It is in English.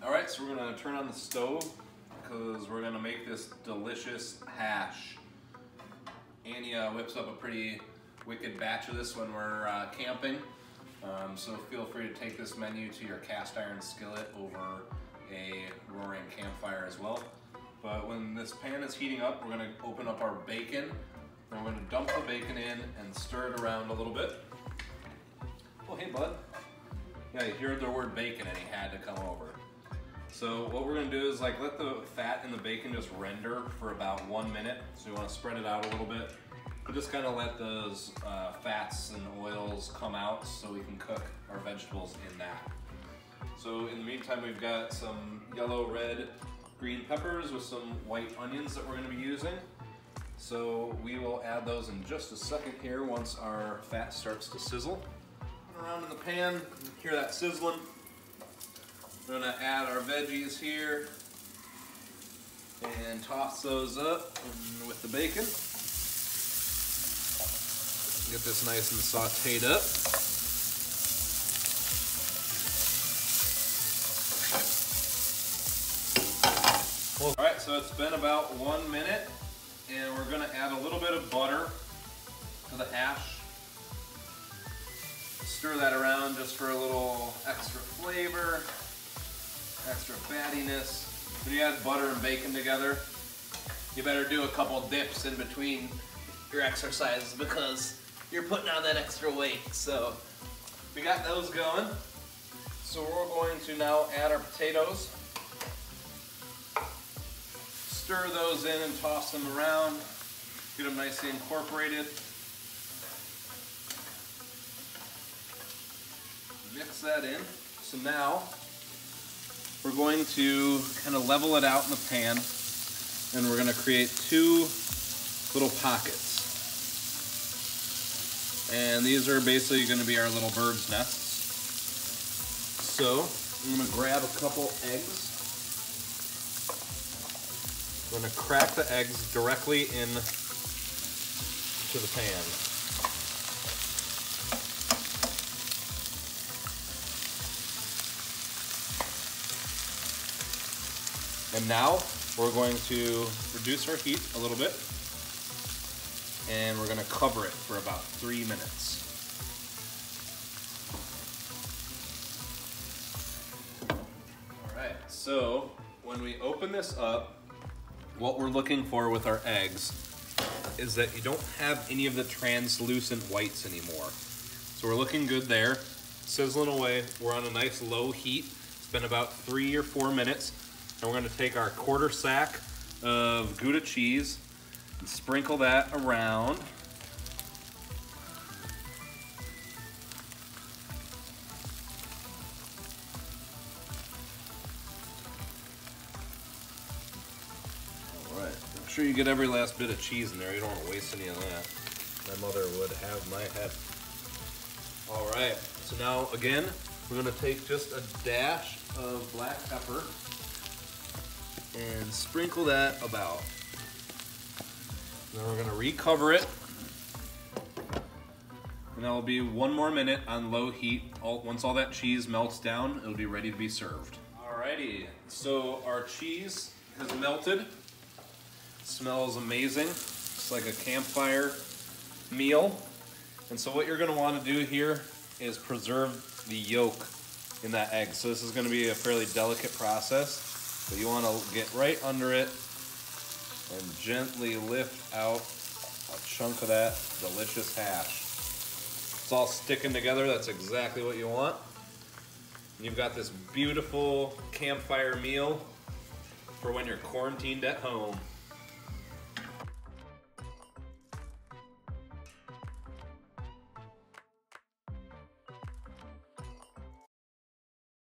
Alright, so we're gonna turn on the stove because we're gonna make this delicious hash. Annie whips up a pretty wicked batch of this when we're camping. So feel free to take this menu to your cast iron skillet over a roaring campfire as well. But when this pan is heating up, we're gonna open up our bacon. Then we're gonna dump the bacon in and stir it around a little bit. Oh, hey bud. Yeah, he heard the word bacon and he had to come over. So what we're gonna do is like let the fat in the bacon just render for about 1 minute. So you wanna spread it out a little bit. But just kind of let those fats and oils come out so we can cook our vegetables in that. So in the meantime, we've got some yellow, red, green peppers with some white onions that we're gonna be using. So we will add those in just a second here once our fat starts to sizzle. Put it around in the pan, hear that sizzling. We're gonna add our veggies here and toss those up with the bacon. Get this nice and sauteed up. All right, so it's been about 1 minute and we're gonna add a little bit of butter to the hash. Stir that around just for a little extra flavor, extra fattiness. When you add butter and bacon together, you better do a couple dips in between your exercises because you're putting on that extra weight. So we got those going. So we're going to now add our potatoes. Stir those in and toss them around. Get them nicely incorporated. Mix that in. So now we're going to kind of level it out in the pan and we're going to create 2 little pockets. And these are basically going to be our little bird's nests. So I'm going to grab a couple eggs. I'm going to crack the eggs directly in to the pan. And now we're going to reduce our heat a little bit. And we're gonna cover it for about 3 minutes. All right, so when we open this up, what we're looking for with our eggs is that you don't have any of the translucent whites anymore. So we're looking good there, sizzling away. We're on a nice low heat. It's been about 3 or 4 minutes. And we're gonna take our 1/4 sack of Gouda cheese and sprinkle that around. All right, make sure you get every last bit of cheese in there. You don't want to waste any of that. My mother would have my head. All right, so now again, we're gonna take just a dash of black pepper and sprinkle that about. Then we're gonna recover it. And that'll be 1 more minute on low heat. Once all that cheese melts down, it'll be ready to be served. Alrighty, so our cheese has melted. It smells amazing. It's like a campfire meal. And so what you're gonna wanna do here is preserve the yolk in that egg. So this is gonna be a fairly delicate process. But you wanna get right under it and gently lift out a chunk of that delicious hash. It's all sticking together, that's exactly what you want. And you've got this beautiful campfire meal for when you're quarantined at home.